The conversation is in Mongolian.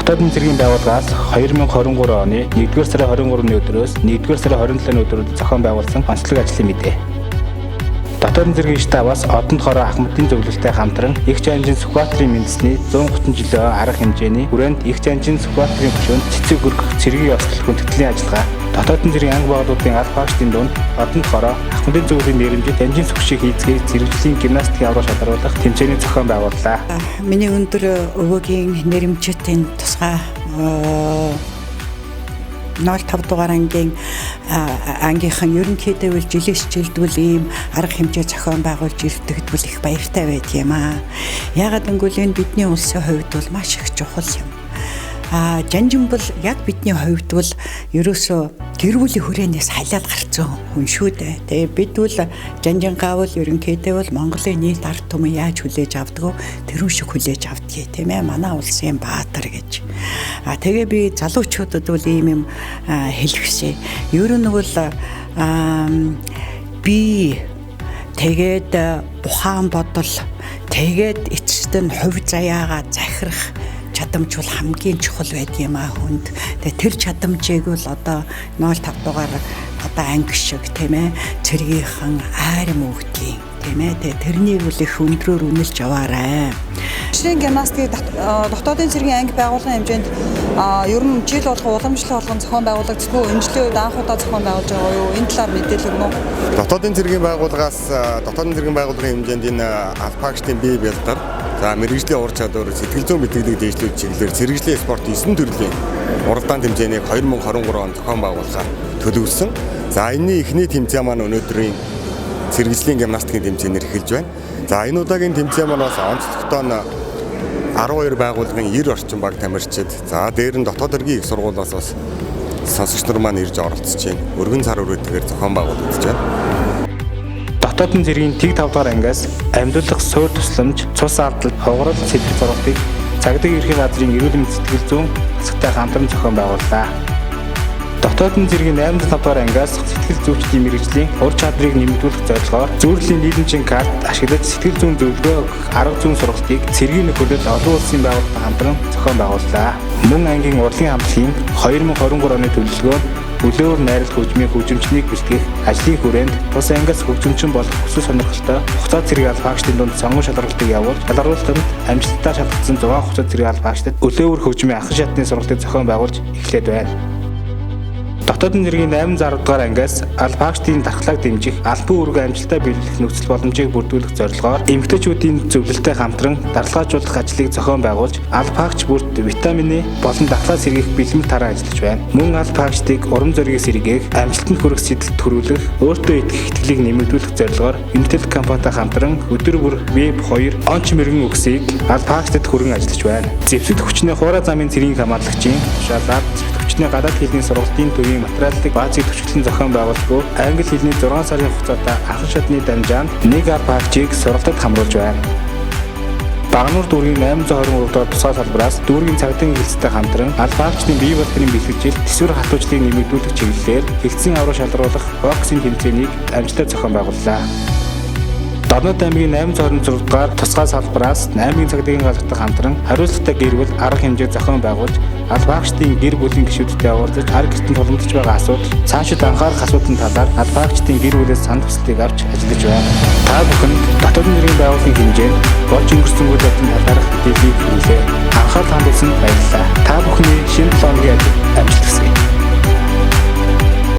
Дотоодын цэргийн байгууллагаас 2023 оны 1-р сарын 23-ны өдрөөс 1-р сарын 27-ны өдрүүдэд зохион байгуулсан онцлог ажлын мэдээ. Дотоодын цэргийн штабаас Одонд хороо Ахмадын зөвлөлтөй хамтран Игч анжин Сүхбаатарын үндэсний 130 жилийн арга хэмжээний хүрээнд Игч анжин Сүхбаатарын хөшөөнд цэцэг өргөх цэргийн ёслол хүндэтгэлийн ажиллагаа Дотоодын цэргийн анги байгууллагын аль багштын дунд Одонд хороо Ахмадын зөвлөлийн нэрэмжит анжин сүхшиг хийцгийг зэрэглэлийн гимнастикийн аврал шалгаруулах тэмцээний зохион байгууллаа. Миний өндөр өвөгийн нэрэмжит энэ тусгай 05 дугаар ангийнхын ерөнхийдөө жилээс жилдвэл ийм арга хэмжээ зохион байгуулж ирдэгдвэл их баяртай байдгийм аа. Яагаад гэвэл энэ бидний улсын хувьд бол маш их чухал юм. Жанжин бол яг бидний хувьд бол ерөөсөө гэр бүлийн хүрээнээс халиал гарцсан хүн шүү дээ. Тэгээ бид бол жанжингаа бол ерөнхийдөө бол Монголын нийт ард түмэн яаж хүлээж авдаг вэ? Тэрүүн шиг хүлээж авдгийг тийм ээ. Манай улсын баатар гэж. Тэгээ би залуучуудад бол ийм юм хэлэхшээ. Ер нь бол би тэгээд ухаан бодол тэгээд эцэст нь хувь заяагаа захирах чадамж бол хамгийн чухал байдгийм аа хүнд. Тэгээ тэр чадамжийг бол одоо 05 дугаар одоо анги шиг тийм ээ цэргийнхэн айрам өгдөг тийм ээ. Тэгээ тэрнийг бол их өндрөөр үнэлж яваарай. Ширийн гимнастикийг дотоодын цэргийн анги байгууллагын хэмжээнд ер нь жил болгон уламжлал болгон зохион байгуулагдсан. Эмчлийн үед анх удаа зохион байгуулж байгаа юу? Энэ талаар мэдээлэл өгнө үү? Дотоодын цэргийн байгууллагаас дотоодын цэргийн байгууллагын хэмжээнд энэ албаагчдын бие бэлтар мэрэгжлийн ур чадвар, сэтгэл зүйн бэлтгэдэг дэвшлүүд чиглэлээр цэрэгжлийн спорт 9 төрлийн уралдаан тэмцээнийг 2023 онд зохион байгуулахаар төлөвлөсөн. За энэний эхний тэмцээн маань өнөөдрийн цэрэгжлийн гимнастикийн тэмцээнээр эхэлж байна. За энэ удаагийн тэмцээн маань бас онцлогтой нь 12 байгууллагын 90 орчим баг тамирчид. За дээр нь дотоод хэргийн их сургуулиас бас сонсогч нар маань ирж оролцож байна. Өргөн цар өрөөтэйгээр зохион байгуулагдаж байна. Дотоодын цэргийн тэг 5 дугаар ангиас амьдлах суур тусламж, цус алдал, ховгорол сэтгэл зургалтыг цагдаа ерхий газрын эрүүл мэндийн сэтгэл зүйн хэсэгтэй хамтран зохион байгууллаа. Дотоодын цэргийн 85 дугаар ангиас сэтгэл зүйчдийн мэрэгжлийн ур чадварыг нэмэгдүүлэх зорилгоор зөвлөлийн нийлэмжийн карт ашиглаж сэтгэл зүйн зөвлөгөө өгөх арга зүйн сургалтыг цэргийн нөхөрлөлд олон улсын байгууллагатай хамтран зохион байгууллаа. Мөн ангийн урлагийн хамтлагийн 2023 оны төлөвлөгөө Үлээр найрал хөгжмийн хөгжимчнийг бэлтгэх ажлын хүрээнд тус ангиас хөгжимчин болох хүсэл сонирхолтой хугацаа цэрэг албаагчдын дунд сонгон шалралтыг явуулж шалралтанд амжилттай шалгагдсан 6 хугацаа цэрэг албаагчдад үлээр хөгжмийн анхан шатны сургалтыг зохион байгуулж эхлээд байна. Дотоодын цэргийн 860 дугаар ангиас албаагчдын дархлааг дэмжих, албан үүрэг амжилттай биелүүлэх нөхцөл боломжийг бүрдүүлэх зорилгоор эмэгтэйчүүдийн зөвлөлтөй хамтран дархлаажуулах ажлыг зохион байгуулж, албаагч бүрт витамины болон дархлаа сэргийлэх бэлтгэл тараа ажиллаж байна. Мөн албаагчдыг урам зориг сэргээх, амжилтанд хүрэх сэтэл төрүүлэх, өөртөө итгэх итгэлийг нэмэгдүүлэх зорилгоор Intel компанитай хамтран өдөр бүр веб 2 онч мэрэгэн үгсийг албаагчдад хүргэн ажиллаж байна. Зэвсэг хүчний хуурай замын цэргийн хамгааллагчийн тушаалаар хүчний гадаад хэлний сургалтын төвийн материалыг баазыг төчгөлн зохион байгуулдаг. Англи хэлний 6 сарын хугацаатай анхан шатны дамжаанд нэг албаагчийг сургалтад хамруулж байна. Багнуур дүүргийн 823 дугаар тусгай салбараас дүүргийн цагдаагийн хэлцтэй хамтран албаагчдын бие болдрын бэлтгэжил тэсвэр хатуужлыг нэмэгдүүлэх чиглэлээр хэлтсийн аврал шалгаруулах боксинг тэмцээнийг амжилттай зохион байгууллаа. Дорнод аймгийн 826 дугаар тусгай салбараас 8-ын цагдаагийн газартай хамтран хариуцлагатай гэр бүл арга хэмжээ зохион байгуулж албаагчдын гэр бүлийн гишүүдтэй уулзаж хар гэртэн тулгамдж байгаа асуудал, цаашид анхаарах асуудлын талаар албаагчдын гэр бүлээс санал хүслийг авч ажиллаж байна. Та бүхэнд дотоодын цэргийн байгууллагын хэмжээнд болж өнгөрсөн үйл явдлын талаарх мэдээллийг хүргэлээ. Анхаарал хандуулсанд баярлалаа.